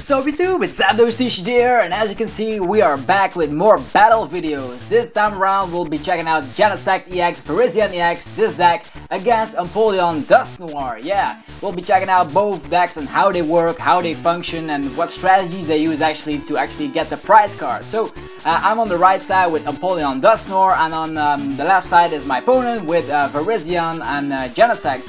Sup YouTube, it's TCG here, and as you can see, we are back with more battle videos. This time around, we'll be checking out Genesect EX, Virizion EX, this deck against Empoleon Dusknoir. Yeah, we'll be checking out both decks and how they work, how they function, and what strategies they use to get the prize card. So, I'm on the right side with Empoleon Dusknoir, and on the left side is my opponent with Virizion and Genesect.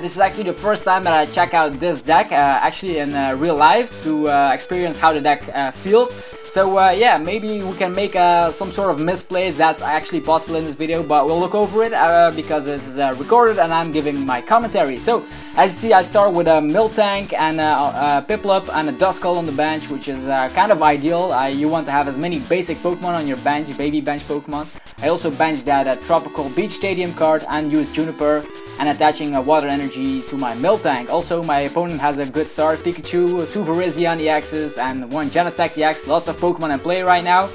This is actually the first time that I check out this deck, actually in real life, to experience how the deck feels. So yeah, maybe we can make some sort of misplays. That's actually possible in this video, but we'll look over it because this is recorded and I'm giving my commentary. So as you see, I start with a Miltank and a Piplup and a Dusknoir on the bench, which is kind of ideal. You want to have as many basic Pokemon on your bench, baby bench Pokemon. I also benched that Tropical Beach Stadium card and used Juniper and attaching a water energy to my Miltank. Also, my opponent has a good start: Pikachu, 2 Virizion EXs and 1 Genesect EX. Lots of Pokemon in play right now.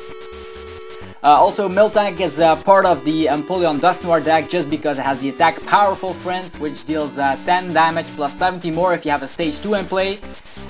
Also, Miltank is part of the Empoleon Dusknoir deck just because it has the attack Powerful Friends, which deals 10 damage plus 70 more if you have a stage 2 in play.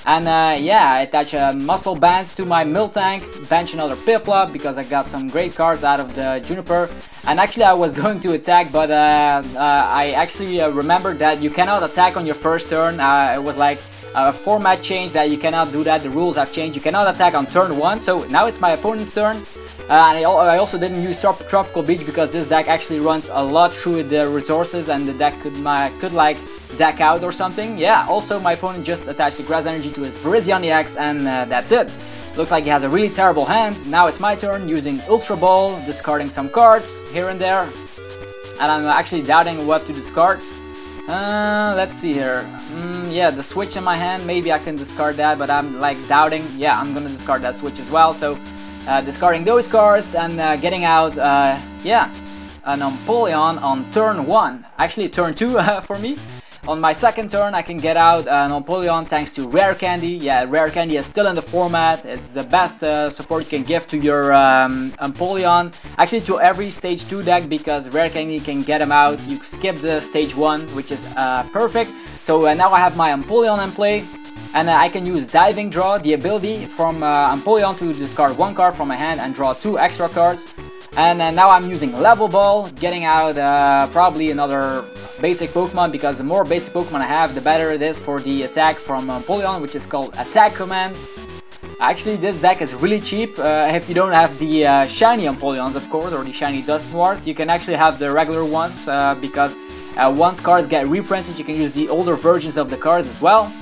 And yeah, I attach Muscle Bands to my Miltank, bench another Piplup because I got some great cards out of the Juniper. And actually I was going to attack, but I actually remembered that you cannot attack on your first turn. It was like a format change that you cannot do that. The rules have changed. You cannot attack on turn 1, so now it's my opponent's turn. And I also didn't use Tropical Beach because this deck actually runs a lot through the resources and the deck could like deck out or something. Yeah, also my opponent just attached the Grass Energy to his Virizion EX and that's it. Looks like he has a really terrible hand. Now it's my turn using Ultra Ball, discarding some cards here and there. And I'm actually doubting what to discard. Let's see here. Yeah, the switch in my hand, maybe I can discard that, but I'm like doubting. Yeah, I'm gonna discard that switch as well. So discarding those cards and getting out, yeah, an Empoleon on turn 1. Actually turn 2 for me. On my second turn I can get out an Empoleon thanks to Rare Candy. Yeah, Rare Candy is still in the format. It's the best support you can give to your Empoleon. Actually to every stage 2 deck, because Rare Candy can get him out. You skip the stage 1, which is perfect. So now I have my Empoleon in play. And I can use Diving Draw, the ability from Empoleon to discard 1 card from my hand and draw 2 extra cards. And now I'm using Level Ball, getting out probably another basic Pokemon, because the more basic Pokemon I have, the better it is for the attack from Empoleon, which is called Attack Command. Actually, this deck is really cheap if you don't have the shiny Empoleons, of course, or the shiny Dusknoirs. You can actually have the regular ones because once cards get reprinted, you can use the older versions of the cards as well.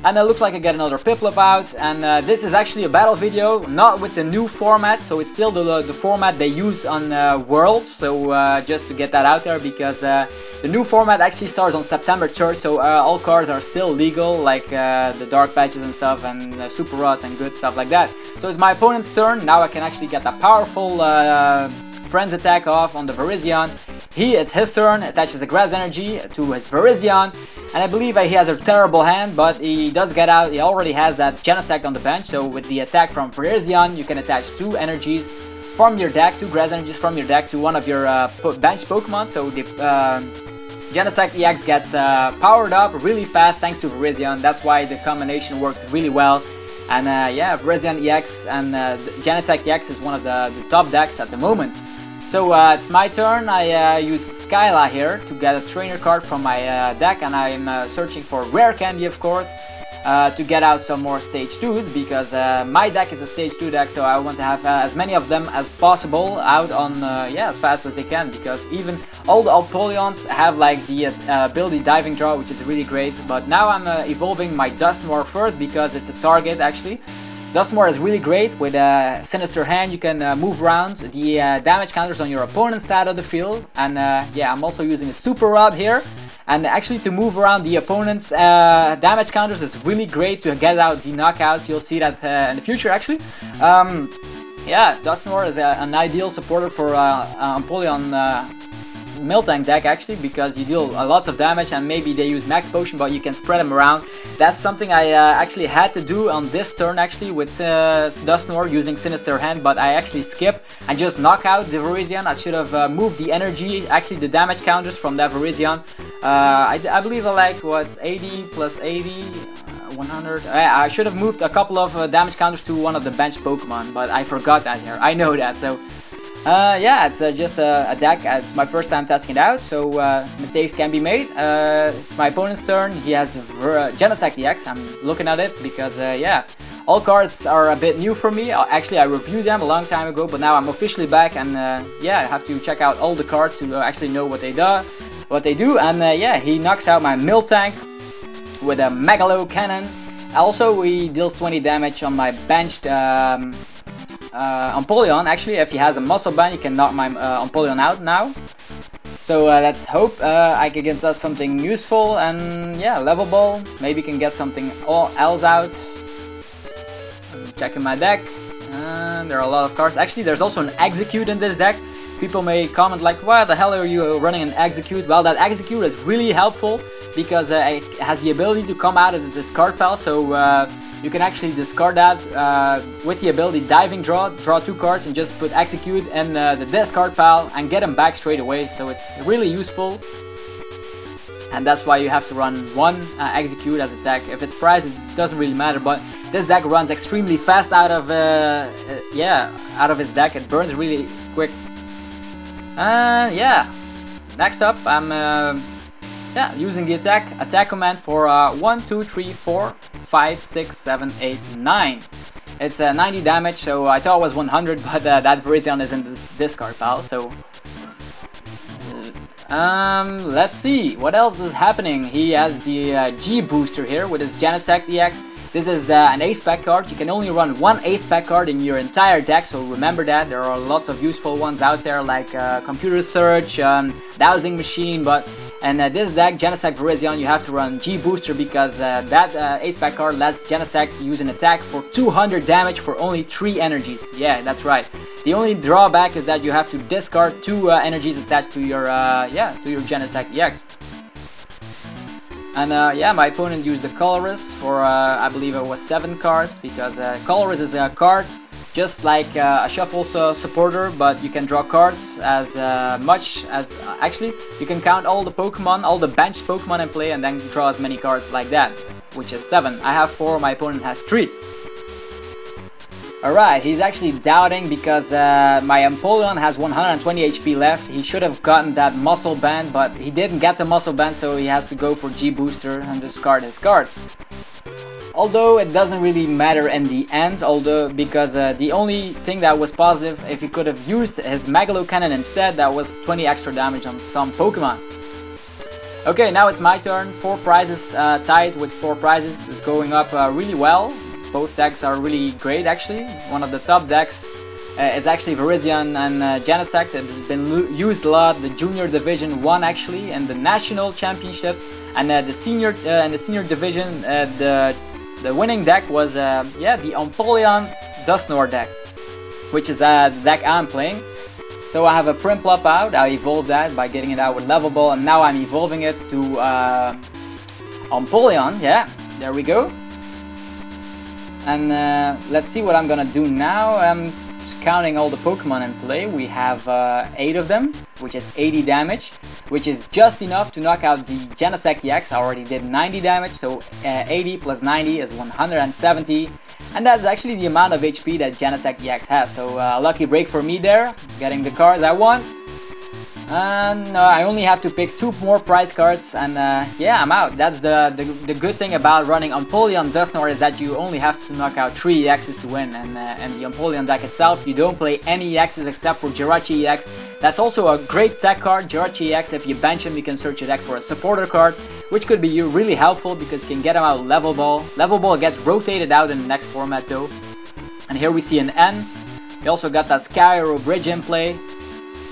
And it looks like I get another Piplup out, and this is actually a battle video, not with the new format, so it's still the format they use on Worlds, so just to get that out there, because the new format actually starts on September 3rd, so all cards are still legal, like the Dark Patches and stuff, and Super Rods and good stuff like that. So it's my opponent's turn. Now I can actually get that powerful Friends attack off on the Virizion. It's his turn, attaches a Grass Energy to his Virizion, and I believe he has a terrible hand, but he does get out. He already has that Genesect on the bench, so with the attack from Virizion, you can attach 2 energies from your deck, 2 Grass Energies from your deck to one of your bench Pokemon, so the Genesect EX gets powered up really fast thanks to Virizion. That's why the combination works really well. And yeah, Virizion EX and Genesect EX is one of the top decks at the moment. So it's my turn. I use Skyla here to get a trainer card from my deck, and I'm searching for Rare Candy, of course, to get out some more stage 2s, because my deck is a stage 2 deck, so I want to have as many of them as possible out on yeah, as fast as they can, because even all the Empoleons have like the ability Diving Draw, which is really great. But now I'm evolving my Dusknoir first because it's a target actually. Dusknoir is really great with a Sinister Hand. You can move around the damage counters on your opponent's side of the field, and yeah, I'm also using a Super Rod here. And actually to move around the opponent's damage counters is really great to get out the knockouts. You'll see that in the future actually. Yeah, Dusknoir is an ideal supporter for Empoleon Miltank deck actually, because you deal lots of damage, and maybe they use Max Potion, but you can spread them around. That's something I actually had to do on this turn actually with Dusknoir using Sinister Hand, but I actually skip and just knock out the Virizion. I should have moved the energy, actually the damage counters from that Virizion. I believe I like what's 80 plus 80, 100. I should have moved a couple of damage counters to one of the bench Pokemon, but I forgot that here. I know that, so yeah, it's just a deck. It's my first time testing it out, so mistakes can be made. It's my opponent's turn. He has the Genesect EX. I'm looking at it because yeah, all cards are a bit new for me. Actually, I reviewed them a long time ago, but now I'm officially back, and yeah, I have to check out all the cards to actually know what they do. And yeah, he knocks out my Miltank with a Megalo Cannon. Also, he deals 20 damage on my benched Empoleon. Actually, if he has a muscle band, he can knock my Empoleon out now. So let's hope I can get us something useful and yeah, levelable. Maybe can get something else out. I'm checking my deck. There are a lot of cards. Actually, there's also an Execute in this deck. People may comment like, why the hell are you running an Execute? Well, that Execute is really helpful because it has the ability to come out of the discard pile. So you can actually discard that with the ability Diving Draw, draw 2 cards and just put Execute in the discard pile and get them back straight away. So it's really useful. And that's why you have to run one Execute as a deck. If it's priced, it doesn't really matter, but this deck runs extremely fast out of yeah, out of its deck. It burns really quick. Yeah, next up I'm yeah, using the attack command for 1, 2, 3, 4, 5, 6, 7, 8, 9. It's 90 damage, so I thought it was 100, but that Virizion is in the discard pile, so let's see what else is happening. He has the G booster here with his Genesect EX. This is an ace pack card. You can only run one ace pack card in your entire deck, so remember that. There are lots of useful ones out there like Computer Search, Dowsing Machine, but in this deck, Genesect Virizion, you have to run G Booster because that ace pack card lets Genesect use an attack for 200 damage for only 3 energies. Yeah, that's right. The only drawback is that you have to discard 2 energies attached to your yeah, to your Genesect EX. And yeah, my opponent used the Colorist for I believe it was 7 cards because Colorist is a card just like a Shuffle supporter, but you can draw cards as much as actually you can count all the Pokemon, all the benched Pokemon in play, and then draw as many cards like that, which is 7. I have 4, my opponent has 3. Alright, he's actually doubting because my Empoleon has 120 HP left. He should have gotten that muscle band, but he didn't get the muscle band, so he has to go for G Booster and discard his cards. Although it doesn't really matter in the end, because the only thing that was positive, if he could have used his Megalo Cannon instead, that was 20 extra damage on some Pokemon. Okay, now it's my turn. 4 prizes tied with 4 prizes. It's going up really well. Both decks are really great actually. One of the top decks is actually Virizion and Genesect. It's been used a lot. The Junior Division 1 actually, and the National Championship, and the Senior Division. The winning deck was yeah, the Empoleon Dusknoir deck, which is the deck I'm playing. So I have a Prinplup out. I evolved that by getting it out with Level Ball, and now I'm evolving it to Empoleon. Yeah, there we go. And let's see what I'm gonna do now. I'm counting all the Pokemon in play. We have 8 of them, which is 80 damage, which is just enough to knock out the Genesect EX. I already did 90 damage, so 80 plus 90 is 170. And that's actually the amount of HP that Genesect EX has. So lucky break for me there, getting the cards I want. And I only have to pick 2 more prize cards, and yeah, I'm out. That's the good thing about running Empoleon Dusknoir, is that you only have to knock out 3 EXs to win, and the Empoleon deck itself, you don't play any EXs except for Jirachi EX. That's also a great tech card, Jirachi EX. If you bench him, you can search your deck for a supporter card, which could be really helpful because you can get him out with Level Ball. Level Ball gets rotated out in the next format though. And here we see an N. We also got that Sky Arrow Bridge in play.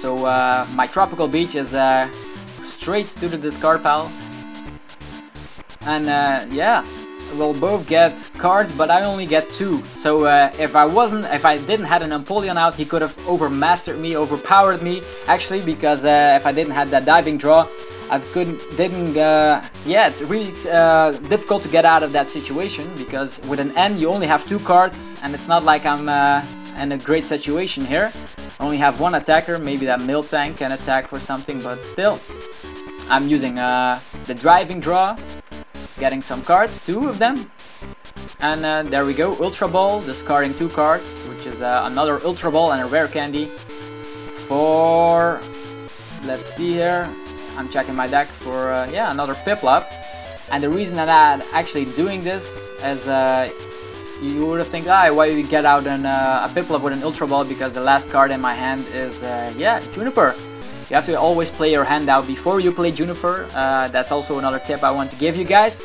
So my Tropical Beach is straight to the discard pile. And yeah, we'll both get cards, but I only get 2. So if I didn't have an Empoleon out, he could have overmastered me, overpowered me. Actually, because if I didn't have that Diving Draw, I yeah, it's really difficult to get out of that situation, because with an N you only have 2 cards, and it's not like I'm in a great situation here. I only have 1 attacker, maybe that Miltank can attack for something, but still. I'm using the Driving Draw, getting some cards, 2 of them. And there we go, Ultra Ball, discarding 2 cards, which is another Ultra Ball and a rare candy. For, let's see here, I'm checking my deck for, yeah, another Piplup. And the reason that I'm actually doing this is, you would have think, why would you get out a Piplup with an Ultra Ball, because the last card in my hand is, yeah, Juniper. You have to always play your hand out before you play Juniper. That's also another tip I want to give you guys.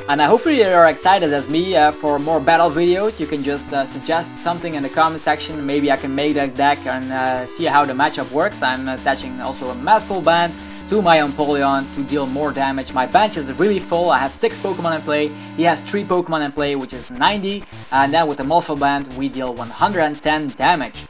And hopefully you're excited as me for more battle videos. You can just suggest something in the comment section. Maybe I can make that deck and see how the matchup works. I'm attaching also a Muscle Band to my Empoleon to deal more damage. My bench is really full. I have 6 Pokemon in play. He has 3 Pokemon in play, which is 90. And then with the Muscle Band we deal 110 damage.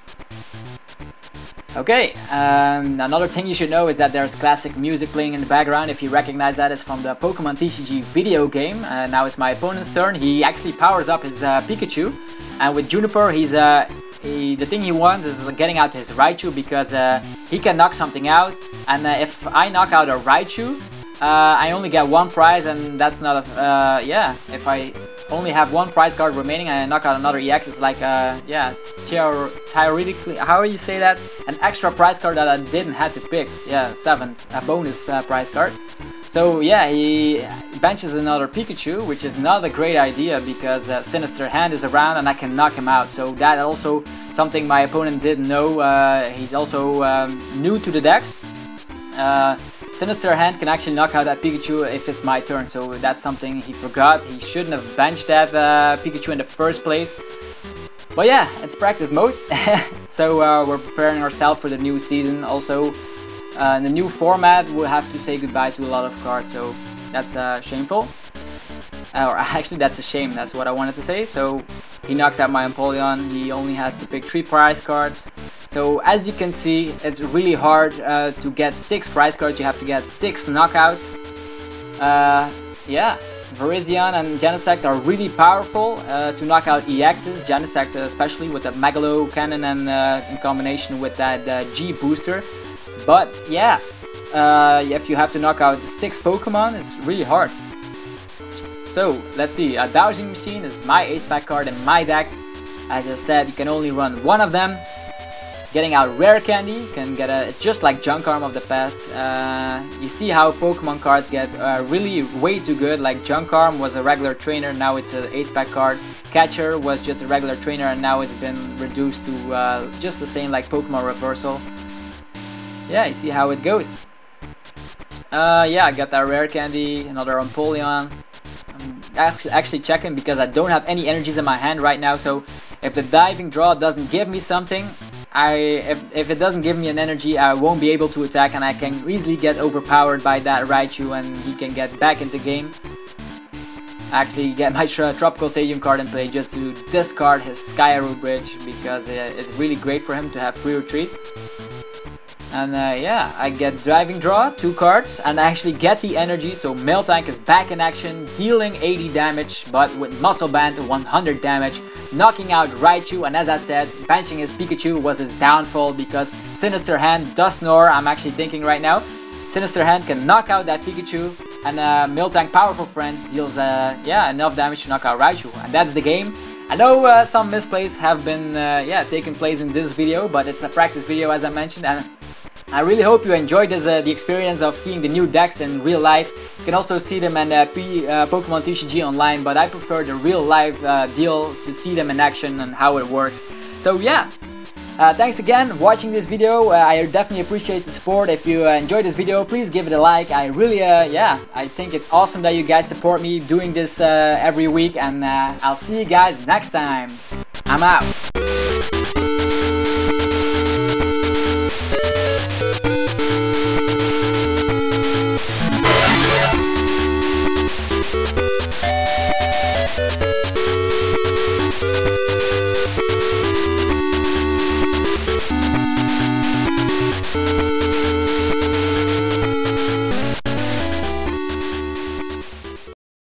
Okay, another thing you should know is that there's classic music playing in the background. If you recognize that, it's from the Pokemon TCG video game. Now it's my opponent's turn. He actually powers up his Pikachu, and with Juniper, the thing he wants is getting out his Raichu, because he can knock something out, and if I knock out a Raichu, I only get 1 prize, and that's not a, yeah, if I only have 1 prize card remaining and I knock out another EX, it's like, yeah, theoretically, how do you say that? An extra prize card that I didn't have to pick, yeah, 7th, a bonus prize card. So yeah, he benches another Pikachu, which is not a great idea because Sinister Hand is around and I can knock him out. So that also something my opponent didn't know. He's also new to the decks. Sinister Hand can actually knock out that Pikachu if it's my turn, so that's something he forgot. He shouldn't have benched that Pikachu in the first place. But yeah, it's practice mode. So we're preparing ourselves for the new season. Also, in the new format, we'll have to say goodbye to a lot of cards, so that's shameful. Or actually, that's a shame, that's what I wanted to say. So he knocks out my Empoleon. He only has to pick 3 prize cards. So as you can see, it's really hard to get 6 prize cards. You have to get 6 knockouts. Yeah, Virizion and Genesect are really powerful to knock out EXs. Genesect especially with the Megalo Cannon and in combination with that G booster. But yeah, if you have to knock out 6 Pokemon, it's really hard. So let's see, a Dowsing Machine is my ace pack card in my deck. As I said, you can only run 1 of them. Getting out rare candy, you can get it's just like Junk Arm of the past. You see how Pokemon cards get really way too good. Like Junk Arm was a regular trainer, now it's an ace pack card. Catcher was just a regular trainer and now it's been reduced to just the same like Pokemon Reversal. Yeah, you see how it goes. Yeah, I got that rare candy, another Empoleon. I'm actually checking because I don't have any energies in my hand right now, so if the diving draw doesn't give me something, if it doesn't give me an energy, I won't be able to attack and I can easily get overpowered by that Raichu and he can get back into game. I actually get my Tropical Stadium card in play just to discard his Skyarrow Bridge because it's really great for him to have free retreat. And yeah, I get Driving Draw, 2 cards, and I actually get the energy, so Miltank is back in action, dealing 80 damage, but with Muscle Band 100 damage, knocking out Raichu, and as I said, benching his Pikachu was his downfall because Sinister Hand, Dusknoir, I'm actually thinking right now, Sinister Hand can knock out that Pikachu, and Miltank Powerful Friends deals yeah, enough damage to knock out Raichu, and that's the game. I know some misplays have been yeah, taking place in this video, but it's a practice video as I mentioned, and I really hope you enjoyed this, the experience of seeing the new decks in real life. You can also see them in Pokemon TCG online, but I prefer the real life deal to see them in action and how it works. So yeah, thanks again for watching this video. I definitely appreciate the support. If you enjoyed this video, please give it a like. I really, yeah, I think it's awesome that you guys support me doing this every week, and I'll see you guys next time. I'm out.